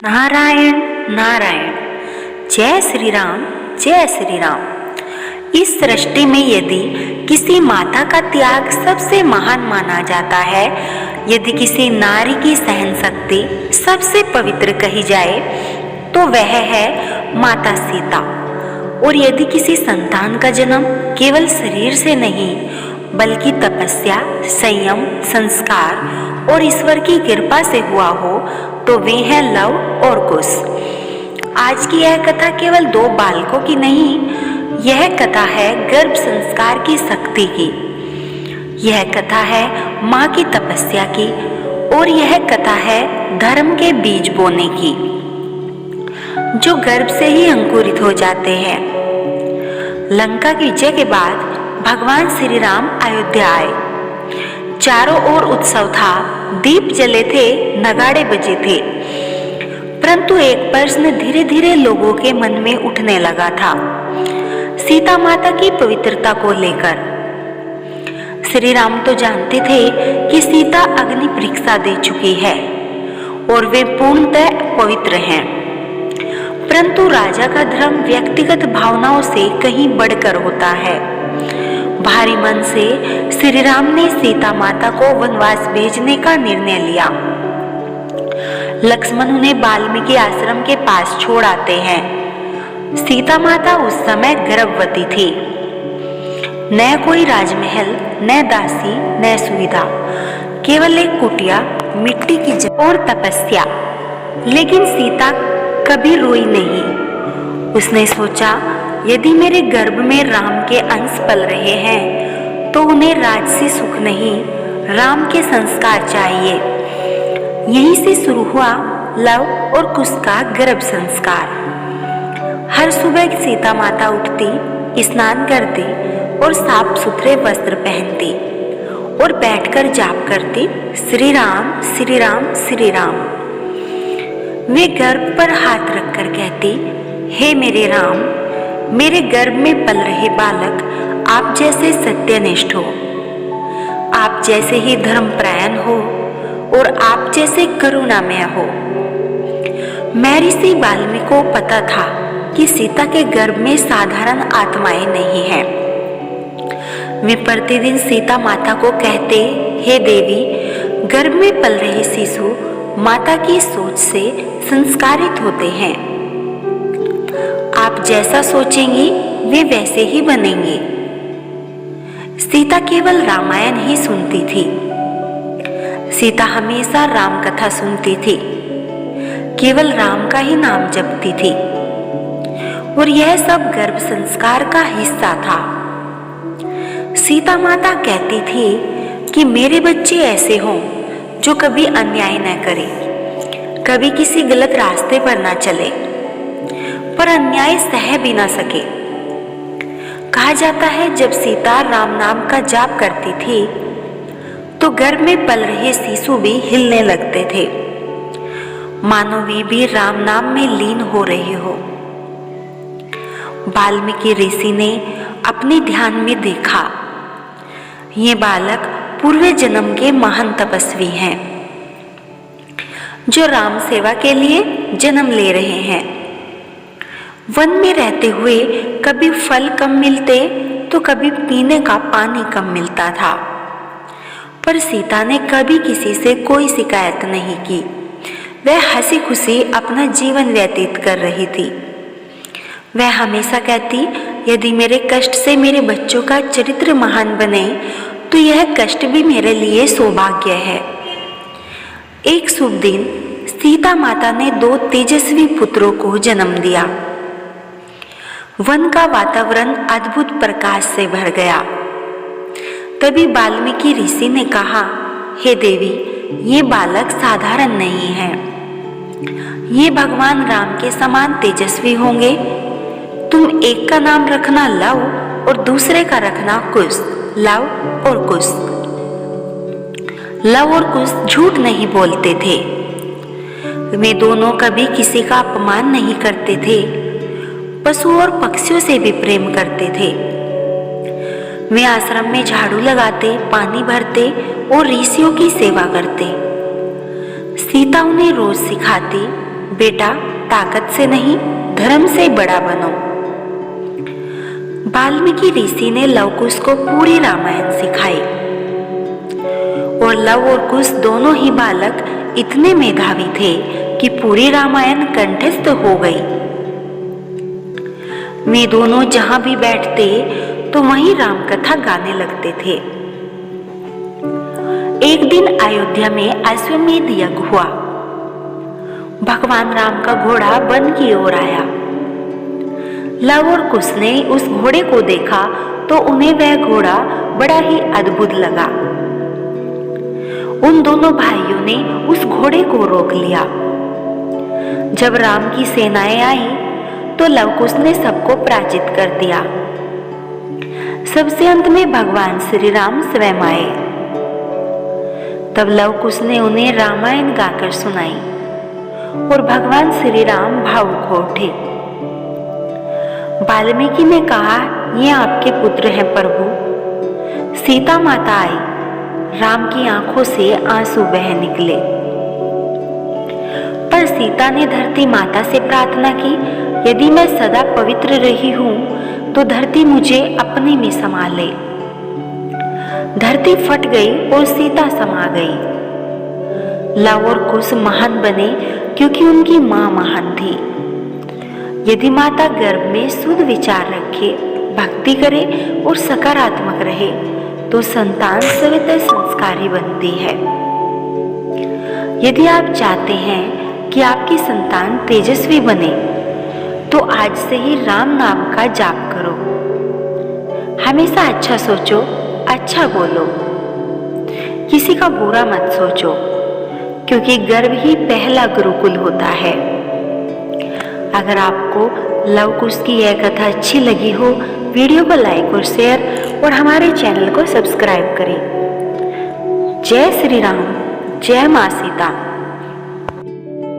नारायण नारायण। जय श्री राम जय श्री राम। इस सृष्टि में यदि किसी माता का त्याग सबसे महान माना जाता है, यदि किसी नारी की सहन शक्ति सबसे पवित्र कही जाए, तो वह है माता सीता। और यदि किसी संतान का जन्म केवल शरीर से नहीं बल्कि तपस्या, संयम, संस्कार और ईश्वर की कृपा से हुआ हो, तो वे हैं लव और कुश। आज की यह कथा केवल दो बालकों की नहीं, यह कथा है गर्भ संस्कार की शक्ति की। यह कथा है माँ की तपस्या की और यह कथा है धर्म के बीज बोने की, जो गर्भ से ही अंकुरित हो जाते हैं। लंका की विजय के बाद भगवान श्री राम अयोध्या आए। चारों ओर उत्सव था, दीप जले थे, नगाड़े बजे थे। परंतु एक प्रश्न धीरे धीरे लोगों के मन में उठने लगा था, सीता माता की पवित्रता को लेकर। श्री राम तो जानते थे कि सीता अग्नि परीक्षा दे चुकी है और वे पूर्णतः पवित्र हैं, परंतु राजा का धर्म व्यक्तिगत भावनाओं से कहीं बढ़कर होता है। भारी मन से श्री राम ने सीता माता को वनवास भेजने का निर्णय लिया। लक्ष्मण उन्हें वाल्मीकि आश्रम के पास छोड़ आते हैं। सीता माता उस समय गर्भवती थी। न कोई राजमहल, न दासी, न सुविधा, केवल एक कुटिया, मिट्टी की जगह और तपस्या। लेकिन सीता कभी रोई नहीं। उसने सोचा, यदि मेरे गर्भ में राम के अंश पल रहे हैं, तो उन्हें राजसी सुख नहीं, राम के संस्कार चाहिए। यहीं से शुरू हुआ लव और कुश का गर्भ संस्कार। हर सुबह सीता माता उठती, स्नान करती और साफ सुथरे वस्त्र पहनती और बैठकर जाप करती, श्री राम श्री राम श्री राम। वे गर्भ पर हाथ रखकर कहती, हे मेरे राम, मेरे गर्भ में पल रहे बालक आप जैसे सत्यनिष्ठ हो, आप जैसे ही धर्मपरायण हो और आप जैसे करुणामय हो। महर्षि वाल्मीकि को पता था कि सीता के गर्भ में साधारण आत्माएं नहीं हैं। वे प्रतिदिन सीता माता को कहते, हे देवी, गर्भ में पल रहे शिशु माता की सोच से संस्कारित होते हैं। आप जैसा सोचेंगी वे वैसे ही बनेंगे। सीता केवल रामायण ही सुनती थी। सीता हमेशा राम कथा सुनती थी, केवल राम का ही नाम जपती थी। और यह सब गर्भ संस्कार का हिस्सा था। सीता माता कहती थी कि मेरे बच्चे ऐसे हों जो कभी अन्याय न करे, कभी किसी गलत रास्ते पर न चले, पर अन्याय सह भी ना सके। कहा जाता है, जब सीता राम नाम का जाप करती थी तो गर्भ में पल रहे शिशु भी हिलने लगते थे, मानो वे भी राम नाम में लीन हो रहे हो। वाल्मीकि ऋषि ने अपने ध्यान में देखा, ये बालक पूर्व जन्म के महान तपस्वी हैं, जो राम सेवा के लिए जन्म ले रहे हैं। वन में रहते हुए कभी फल कम मिलते तो कभी पीने का पानी कम मिलता था, पर सीता ने कभी किसी से कोई शिकायत नहीं की। वह हंसी खुशी अपना जीवन व्यतीत कर रही थी। वह हमेशा कहती, यदि मेरे कष्ट से मेरे बच्चों का चरित्र महान बने तो यह कष्ट भी मेरे लिए सौभाग्य है। एक शुभ दिन सीता माता ने 2 तेजस्वी पुत्रों को जन्म दिया। वन का वातावरण अद्भुत प्रकाश से भर गया। तभी वाल्मीकि ऋषि ने कहा, हे देवी, ये बालक साधारण नहीं है, ये भगवान राम के समान तेजस्वी होंगे। तुम एक का नाम रखना लव और दूसरे का रखना कुश। लव और कुश। लव और कुश झूठ नहीं बोलते थे। वे दोनों कभी किसी का अपमान नहीं करते थे, पशु और पक्षियों से भी प्रेम करते थे। वे आश्रम में झाड़ू लगाते, पानी भरते और ऋषियों की सेवा करते। सीता उन्हें रोज सिखाती, बेटा, ताकत से नहीं, धर्म से बड़ा बनो। वाल्मीकि ऋषि ने लव कुश को पूरी रामायण सिखाई और लव और कुश दोनों ही बालक इतने मेधावी थे कि पूरी रामायण कंठस्थ हो गई। वे दोनों जहां भी बैठते तो वहीं राम कथा गाने लगते थे। एक दिन अयोध्या में अश्वमेध यज्ञ हुआ। भगवान राम का घोड़ा वन की ओर आया। लव और कुश ने उस घोड़े को देखा तो उन्हें वह घोड़ा बड़ा ही अद्भुत लगा। उन दोनों भाइयों ने उस घोड़े को रोक लिया। जब राम की सेनाएं आई तो लव कुश ने सबको पराजित कर दिया। सबसे अंत में भगवान श्री राम स्वयं आए। तब लव कुश ने उन्हें रामायण गाकर सुनाई और भगवान श्री राम भावुक हो उठे। वाल्मीकि ने कहा, ये आपके पुत्र हैं प्रभु। सीता माता आई। राम की आंखों से आंसू बह निकले। पर सीता ने धरती माता से प्रार्थना की, यदि मैं सदा पवित्र रही हूं तो धरती मुझे अपने में समा ले। धरती फट गई और सीता समा गई। लव और कुश महान बने क्योंकि उनकी मां महान थी। यदि माता गर्भ में शुद्ध विचार रखे, भक्ति करे और सकारात्मक रहे तो संतान सविता संस्कारी बनती है। यदि आप चाहते हैं कि आपकी संतान तेजस्वी बने तो आज से ही राम नाम का जाप करो। हमेशा अच्छा सोचो, अच्छा बोलो, किसी का बुरा मत सोचो, क्योंकि गर्भ ही पहला गुरुकुल होता है। अगर आपको लव कुश की यह कथा अच्छी लगी हो, वीडियो को लाइक और शेयर और हमारे चैनल को सब्सक्राइब करें। जय श्री राम, जय मां सीता।